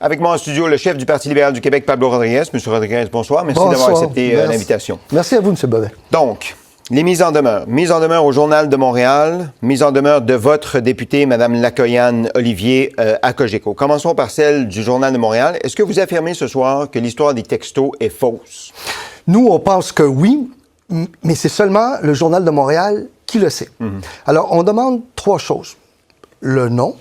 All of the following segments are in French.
Avec moi en studio, le chef du Parti libéral du Québec, Pablo Rodriguez. Monsieur Rodriguez, bonsoir. Merci d'avoir accepté l'invitation. Merci à vous, M. Bovet. Donc, les mises en demeure. Mise en demeure au Journal de Montréal. Mise en demeure de votre députée, Mme Lacoyane Olivier, à Cogeco. Commençons par celle du Journal de Montréal. Est-ce que vous affirmez ce soir que l'histoire des textos est fausse? Nous, on pense que oui, mais c'est seulement le Journal de Montréal qui le sait. Alors, on demande 3 choses. Le nom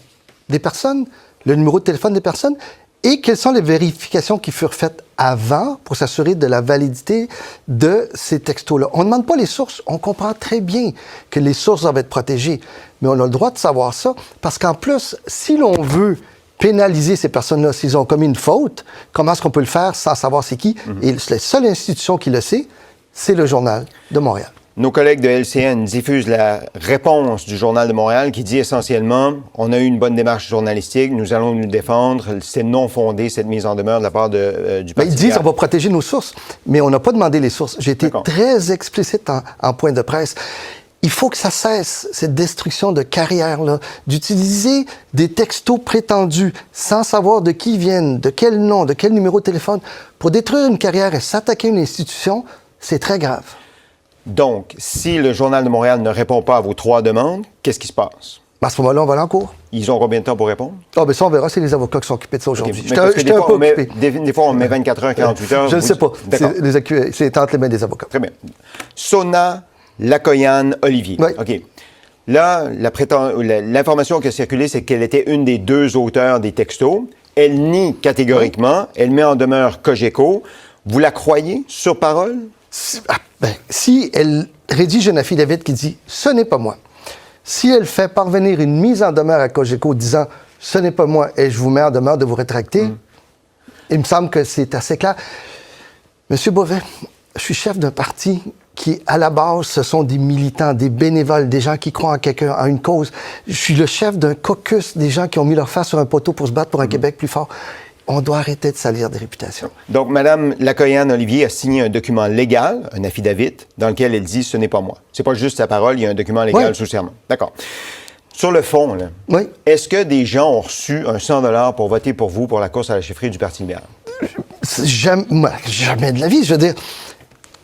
des personnes, le numéro de téléphone des personnes, et quelles sont les vérifications qui furent faites avant pour s'assurer de la validité de ces textos-là. On ne demande pas les sources. On comprend très bien que les sources doivent être protégées, mais on a le droit de savoir ça parce qu'en plus, si l'on veut pénaliser ces personnes-là, s'ils ont commis une faute, comment est-ce qu'on peut le faire sans savoir c'est qui? Et la seule institution qui le sait, c'est le Journal de Montréal. Nos collègues de LCN diffusent la réponse du Journal de Montréal qui dit essentiellement « On a eu une bonne démarche journalistique, nous allons nous défendre, c'est non fondé cette mise en demeure de la part du Parti. » Ils disent « On va protéger nos sources », mais on n'a pas demandé les sources. J'ai été très explicite en point de presse. Il faut que ça cesse, cette destruction de carrière-là, d'utiliser des textos prétendus sans savoir de qui ils viennent, de quel nom, de quel numéro de téléphone, pour détruire une carrière et s'attaquer à une institution, c'est très grave. Donc, si le Journal de Montréal ne répond pas à vos 3 demandes, qu'est-ce qui se passe? À ce moment-là, on va aller en cours. Ils ont combien de temps pour répondre? Ah, bien ça, on verra, c'est les avocats qui sont occupés de ça aujourd'hui. Okay. J'étais un peu occupé. Des fois, on met 24 heures, 48 heures. Je ne sais pas. C'est entre les mains des avocats. Très bien. Sona Lacoyane Olivier. Oui. OK. Là, l'information qui a circulé, c'est qu'elle était une des 2 auteurs des textos. Elle nie catégoriquement. Elle met en demeure Cogeco. Vous la croyez sur parole? Si elle rédige une affidavit qui dit « ce n'est pas moi », si elle fait parvenir une mise en demeure à Cogeco disant « ce n'est pas moi et je vous mets en demeure de vous rétracter il me semble que c'est assez clair. Monsieur Bovet, je suis chef d'un parti qui, à la base, ce sont des militants, des bénévoles, des gens qui croient en quelqu'un, en une cause. Je suis le chef d'un caucus, des gens qui ont mis leur face sur un poteau pour se battre pour un Québec plus fort. On doit arrêter de salir des réputations. Donc, Mme Lacoyane Olivier a signé un document légal, un affidavit, dans lequel elle dit « ce n'est pas moi ». C'est pas juste sa parole, il y a un document légal sous serment. D'accord. Sur le fond, là, est-ce que des gens ont reçu un 100 $ pour voter pour vous pour la course à la chefferie du Parti libéral? Jamais de la vie. Je veux dire,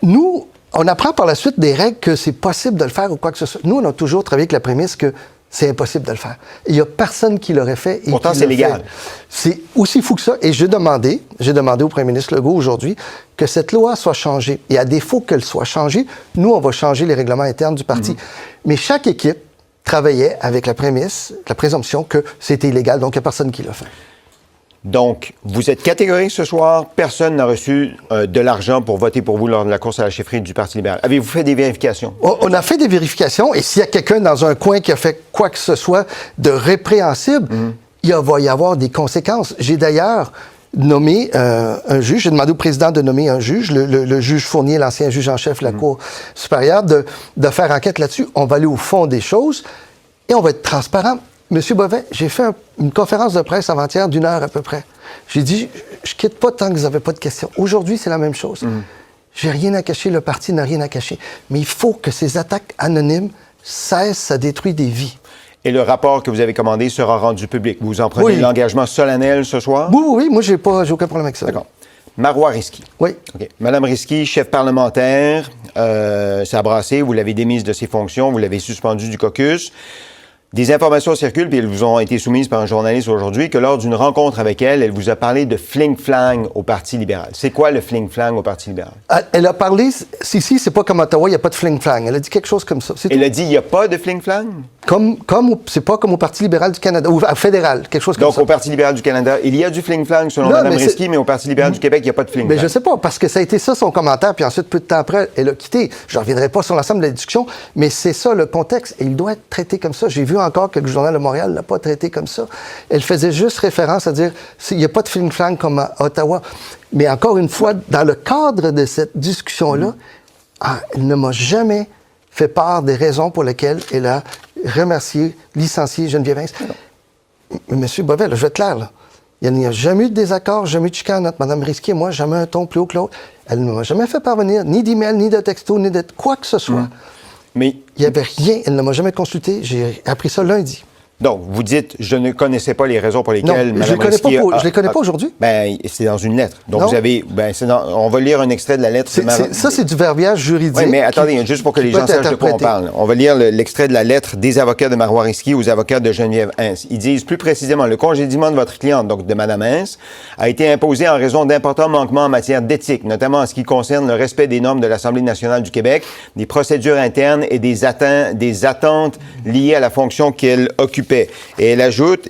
nous, on apprend par la suite des règles que c'est possible de le faire ou quoi que ce soit. Nous, on a toujours travaillé avec la prémisse que c'est impossible de le faire. Il n'y a personne qui l'aurait fait. Et pourtant, c'est légal. C'est aussi fou que ça. Et j'ai demandé au premier ministre Legault aujourd'hui que cette loi soit changée. Et à défaut qu'elle soit changée, nous, on va changer les règlements internes du parti. Mais chaque équipe travaillait avec la prémisse, la présomption que c'était illégal, donc il n'y a personne qui l'a fait. Donc, vous êtes catégorique ce soir, personne n'a reçu de l'argent pour voter pour vous lors de la course à la chefferie du Parti libéral. Avez-vous fait des vérifications? On a fait des vérifications, et s'il y a quelqu'un dans un coin qui a fait quoi que ce soit de répréhensible, il va y avoir des conséquences. J'ai d'ailleurs nommé un juge, j'ai demandé au président de nommer un juge, le juge Fournier, l'ancien juge en chef de la Cour supérieure, de faire enquête là-dessus. On va aller au fond des choses, et on va être transparent. Monsieur Bovet, j'ai fait une conférence de presse avant-hier d'1 heure à peu près. J'ai dit, je quitte pas tant que vous n'avez pas de questions. Aujourd'hui, c'est la même chose. J'ai rien à cacher, le parti n'a rien à cacher. Mais il faut que ces attaques anonymes cessent, ça détruit des vies. Et le rapport que vous avez commandé sera rendu public. Vous en prenez l'engagement solennel ce soir? Oui, moi, j'ai aucun problème avec ça. D'accord. Marois Risky. Oui. OK. Madame Risky, chef parlementaire, ça a brassé, vous l'avez démise de ses fonctions, vous l'avez suspendue du caucus. Des informations circulent, puis elles vous ont été soumises par un journaliste aujourd'hui, que lors d'une rencontre avec elle, elle vous a parlé de fling-flang au Parti libéral. C'est quoi le fling-flang au Parti libéral? Elle a parlé, si, c'est pas comme Ottawa, il n'y a pas de fling-flang. Elle a dit quelque chose comme ça. Elle a dit, il n'y a pas de fling-flang? C'est pas comme au Parti libéral du Canada, ou au fédéral, quelque chose comme ça. Donc, au Parti libéral du Canada, il y a du fling-flang selon Mme Risky, mais au Parti libéral du Québec, il n'y a pas de fling-flang. Mais je sais pas, parce que ça a été ça son commentaire, puis ensuite, peu de temps après, elle a quitté. Je ne reviendrai pas sur l'ensemble de la discussion, mais c'est ça le contexte, et il doit être traité comme ça. J'ai vu encore que le Journal de Montréal ne l'a pas traité comme ça. Elle faisait juste référence à dire, il n'y a pas de fling-flang comme à Ottawa. Mais encore une fois, dans le cadre de cette discussion-là, elle ne m'a jamais fait part des raisons pour lesquelles elle a remercié, licencié Geneviève Vince. Monsieur Bovet, là, je vais être clair, là. Il n'y a jamais eu de désaccord, jamais eu de chicane entre Mme Risky et moi, jamais un ton plus haut que l'autre. Elle ne m'a jamais fait parvenir ni d'email, ni de texto, ni de quoi que ce soit. Mais il n'y avait rien, elle ne m'a jamais consulté. J'ai appris ça lundi. Donc, vous dites, je ne connaissais pas les raisons pour Non, lesquelles je Mme Risky... ne les connais pas aujourd'hui. Ben, c'est dans une lettre. Donc, Non. vous avez... on va lire un extrait de la lettre. Ça, c'est du verbiage juridique. Oui, mais attendez, juste pour que les gens sachent de quoi on parle. On va lire l'extrait de la lettre des avocats de Marois Risky aux avocats de Geneviève Hintz. Ils disent plus précisément, le congédiement de votre cliente, donc de Mme Hintz, a été imposé en raison d'importants manquements en matière d'éthique, notamment en ce qui concerne le respect des normes de l'Assemblée nationale du Québec, des procédures internes et des attentes liées à la fonction qu'elle occupait. Et ils ajoutent,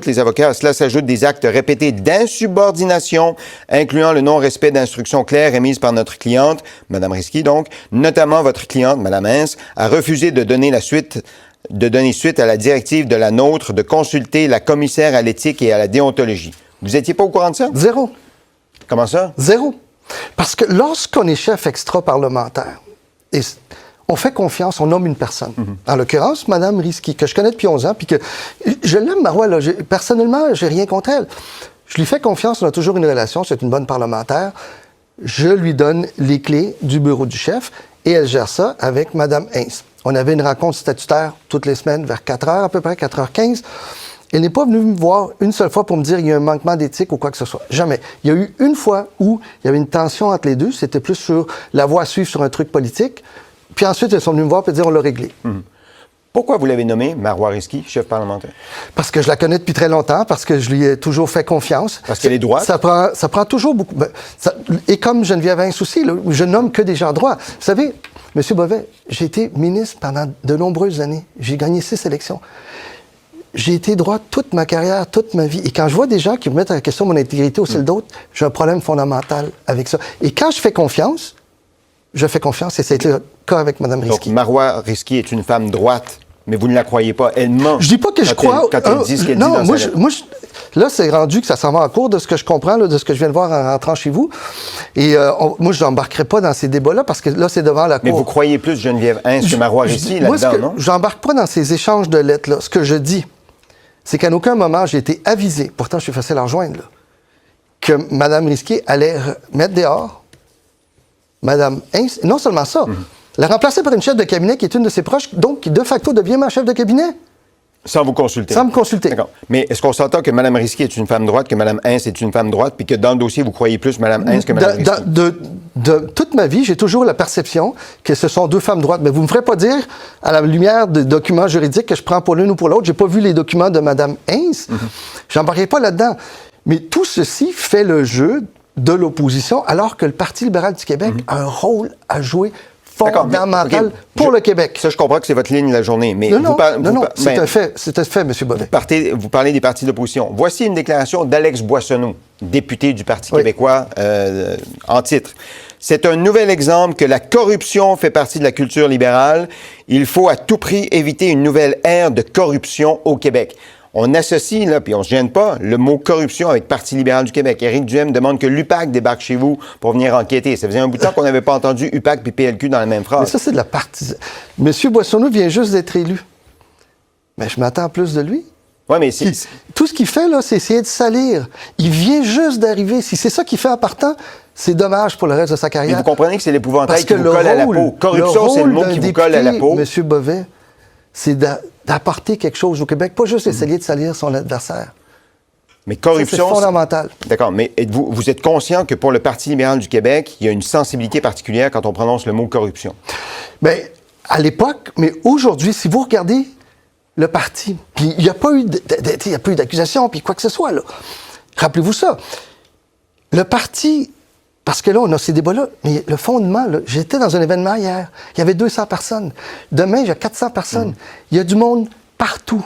les avocats, à cela s'ajoutent des actes répétés d'insubordination, incluant le non-respect d'instructions claires émises par notre cliente, Mme Risky donc, notamment votre cliente, Mme Hintz, a refusé de donner suite à la directive de la nôtre de consulter la commissaire à l'éthique et à la déontologie. Vous n'étiez pas au courant de ça? Zéro. Comment ça? Zéro. Parce que lorsqu'on est chef extra-parlementaire, et on fait confiance, on nomme une personne. En l'occurrence, Mme Risky, que je connais depuis 11 ans, puis que je l'aime, Marois, là, personnellement, j'ai rien contre elle. Je lui fais confiance, on a toujours une relation, c'est une bonne parlementaire. Je lui donne les clés du bureau du chef et elle gère ça avec Mme Hintz. On avait une rencontre statutaire toutes les semaines vers 4 heures, à peu près 4h15. Elle n'est pas venue me voir une seule fois pour me dire qu'il y a un manquement d'éthique ou quoi que ce soit. Jamais. Il y a eu une fois où il y avait une tension entre les deux. C'était plus sur la voie à suivre sur un truc politique. Puis ensuite, elles sont venues me voir et dire on l'a réglé. Pourquoi vous l'avez nommée, Marois Risky, chef parlementaire? Parce que je la connais depuis très longtemps, parce que je lui ai toujours fait confiance. Parce qu'elle est droite? Ça prend toujours beaucoup... et comme Geneviève Hintz aussi, là, je nomme que des gens droits. Vous savez, M. Bovet, j'ai été ministre pendant de nombreuses années. J'ai gagné 6 élections. J'ai été droit toute ma carrière, toute ma vie. Et quand je vois des gens qui remettent en question mon intégrité au celle d'autres, j'ai un problème fondamental avec ça. Et quand je fais confiance, et ça a été le cas avec Mme Risky. Donc, Marois Risky est une femme droite, mais vous ne la croyez pas. Elle ment. Je dis pas que je crois... Quand elle dit ce qu'elle dit dans sa lettre. Là, c'est rendu que ça s'en va en cours de ce que je comprends, là, de ce que je viens de voir en rentrant chez vous. Et moi, je n'embarquerai pas dans ces débats-là parce que là, c'est devant la cour. Mais vous croyez plus Geneviève Hintz que Marois Risky là-dedans, non? J'embarque pas dans ces échanges de lettres-là. Ce que je dis, c'est qu'à aucun moment, j'ai été avisé, pourtant je suis facile à rejoindre, là, que Mme Risky allait mettre dehors Mme Hintz. Non seulement ça, la remplacer par une chef de cabinet qui est une de ses proches, donc qui de facto devient ma chef de cabinet. Sans vous consulter. Sans me consulter. D'accord. Mais est-ce qu'on s'entend que Mme Risky est une femme droite, que Mme Hintz est une femme droite, puis que dans le dossier, vous croyez plus Mme Hintz que Mme Risky? De toute ma vie, j'ai toujours la perception que ce sont deux femmes droites. Mais vous ne me ferez pas dire, à la lumière des documents juridiques, que je prends pour l'une ou pour l'autre. J'ai pas vu les documents de Mme Hintz. J'embarquerai pas là-dedans. Mais tout ceci fait le jeu de l'opposition, alors que le Parti libéral du Québec a un rôle à jouer fondamental pour le Québec. Ça, je comprends que c'est votre ligne de la journée, mais non, c'est un fait, M. Bovet. Vous parlez des partis d'opposition. Voici une déclaration d'Alex Boissonneau, député du Parti québécois, en titre. C'est un nouvel exemple que la corruption fait partie de la culture libérale. Il faut à tout prix éviter une nouvelle ère de corruption au Québec. On associe, là, puis on se gêne pas, le mot corruption avec Parti libéral du Québec. Éric Duhem demande que l'UPAC débarque chez vous pour venir enquêter. Ça faisait un bout de temps qu'on n'avait pas entendu UPAC puis PLQ dans la même phrase. Mais ça, c'est de la partie... M. Boissonneau vient juste d'être élu. Mais je m'attends plus de lui. Oui, mais tout ce qu'il fait, là, c'est essayer de salir. Il vient juste d'arriver. Si c'est ça qu'il fait en partant, c'est dommage pour le reste de sa carrière. Mais vous comprenez que c'est l'épouvantail qui vous colle à la peau. Corruption, c'est le mot qui vous colle à la peau. M. Bovet, c'est d'apporter quelque chose au Québec, pas juste essayer de salir son adversaire. Mais corruption, c'est fondamental. D'accord, mais vous êtes conscient que pour le Parti libéral du Québec, il y a une sensibilité particulière quand on prononce le mot corruption? Bien, à l'époque, mais aujourd'hui, si vous regardez le parti, puis il n'y a pas eu d'accusation, puis quoi que ce soit, là. Rappelez-vous ça. Le parti... Parce que là, on a ces débats-là, mais le fondement, là, j'étais dans un événement hier, il y avait 200 personnes. Demain, il y a 400 personnes. Il y a du monde partout.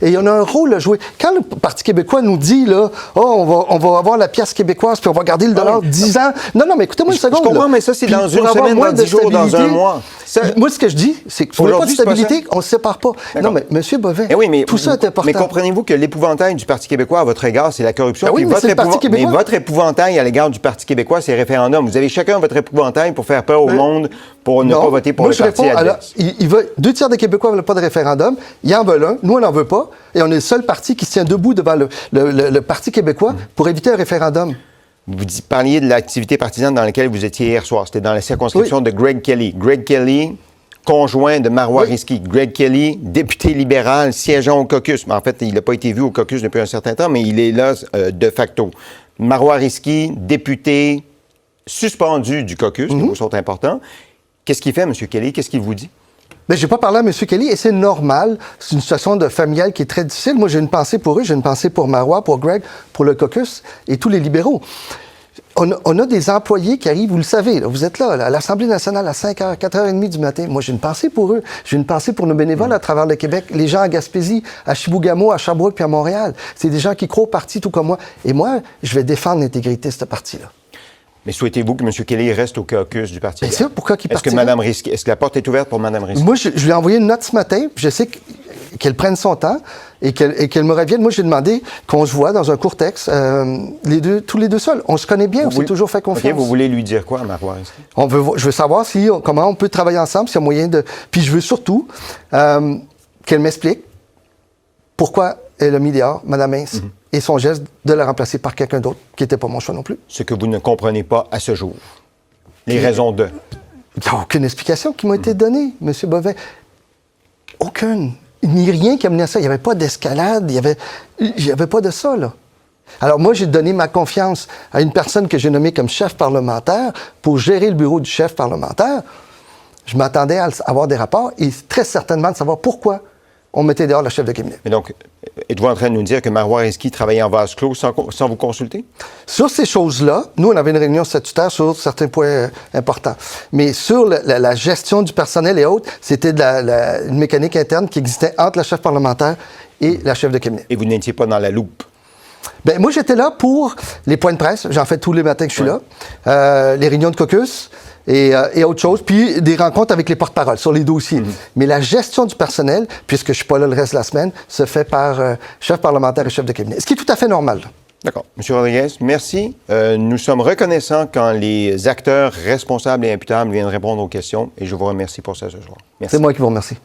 Et il y en a un rôle à jouer. Quand le Parti québécois nous dit, là, on va avoir la pièce québécoise, puis on va garder le dollar 10 ans. Non, mais écoutez-moi une seconde. Je comprends, mais ça, c'est dans une semaine, dans 10 jours, dans un mois. Moi, ce que je dis, c'est que si vous n'avez pas de stabilité, on ne se sépare pas. Non, mais M. Bovet, tout ça est important. Mais comprenez-vous que l'épouvantail du Parti québécois à votre égard, c'est la corruption? Oui, mais votre épouvantail à l'égard du Parti québécois, c'est les référendums. Vous avez chacun votre épouvantail pour faire peur au monde, pour ne pas voter pour le parti adverse. 2 tiers des Québécois ne veulent pas de référendum. Ils en veulent un. Nous, on n'en veut pas. Et on est le seul parti qui se tient debout devant le Parti québécois pour éviter un référendum. Vous parliez de l'activité partisane dans laquelle vous étiez hier soir. C'était dans la circonscription de Greg Kelly. Greg Kelly conjoint de Marois Oui. Risky. Greg Kelly, député libéral, siégeant au caucus. Mais en fait, il n'a pas été vu au caucus depuis un certain temps, mais il est là de facto. Marois Risky, député suspendu du caucus, les mots sont importants. Qu'est-ce qu'il fait, M. Kelly? Qu'est-ce qu'il vous dit? Ben, j'ai pas parlé à M. Kelly et c'est normal. C'est une situation de familiale qui est très difficile. Moi, j'ai une pensée pour eux, j'ai une pensée pour Marois, pour Greg, pour le caucus et tous les libéraux. On a des employés qui arrivent, vous le savez, là, vous êtes là, à l'Assemblée nationale à 5h, 4h30 du matin. Moi, j'ai une pensée pour eux. J'ai une pensée pour nos bénévoles à travers le Québec, les gens à Gaspésie, à Chibougamau, à Sherbrooke puis à Montréal. C'est des gens qui croient au parti tout comme moi. Et moi, je vais défendre l'intégrité de ce parti-là. Mais souhaitez-vous que M. Kelly reste au caucus du Parti Bien sûr, pourquoi qu'il Est-ce que partirait? Mme Risky, est-ce que la porte est ouverte pour Mme Risky? Moi, je lui ai envoyé une note ce matin. Je sais qu'elle prenne son temps et qu'elle me revienne. Moi, j'ai demandé qu'on se voit dans un court texte, tous les deux seuls. On se connaît bien, on s'est toujours fait confiance. OK, vous voulez lui dire quoi, Marois Risky? Je veux savoir comment on peut travailler ensemble, s'il y a moyen de... Puis je veux surtout qu'elle m'explique pourquoi elle a mis dehors Mme Hintz et son geste de la remplacer par quelqu'un d'autre, qui n'était pas mon choix non plus. Ce que vous ne comprenez pas à ce jour. Les raisons de... Il n'y a aucune explication qui m'a été donnée, M. Bovin. Aucune. Il n'y a rien qui a mené à ça. Il n'y avait pas d'escalade, il n'y avait pas de ça, là. Alors moi, j'ai donné ma confiance à une personne que j'ai nommée comme chef parlementaire pour gérer le bureau du chef parlementaire. Je m'attendais à avoir des rapports et très certainement de savoir pourquoi on mettait dehors le chef de cabinet. Mais donc, êtes-vous en train de nous dire que Marois Risky travaillait en vase clos sans vous consulter? Sur ces choses-là, nous, on avait une réunion statutaire sur certains points importants. Mais sur la gestion du personnel et autres, c'était une mécanique interne qui existait entre la chef parlementaire et la chef de cabinet. Et vous n'étiez pas dans la loupe? Bien, moi, j'étais là pour les points de presse. J'en fais tous les matins que je suis là. Les réunions de caucus et autre chose. Puis des rencontres avec les porte-paroles sur les dossiers. Mais la gestion du personnel, puisque je ne suis pas là le reste de la semaine, se fait par chef parlementaire et chef de cabinet. Ce qui est tout à fait normal. D'accord. M. Rodriguez, merci. Nous sommes reconnaissants quand les acteurs responsables et imputables viennent répondre aux questions et je vous remercie pour ça ce soir. Merci. C'est moi qui vous remercie.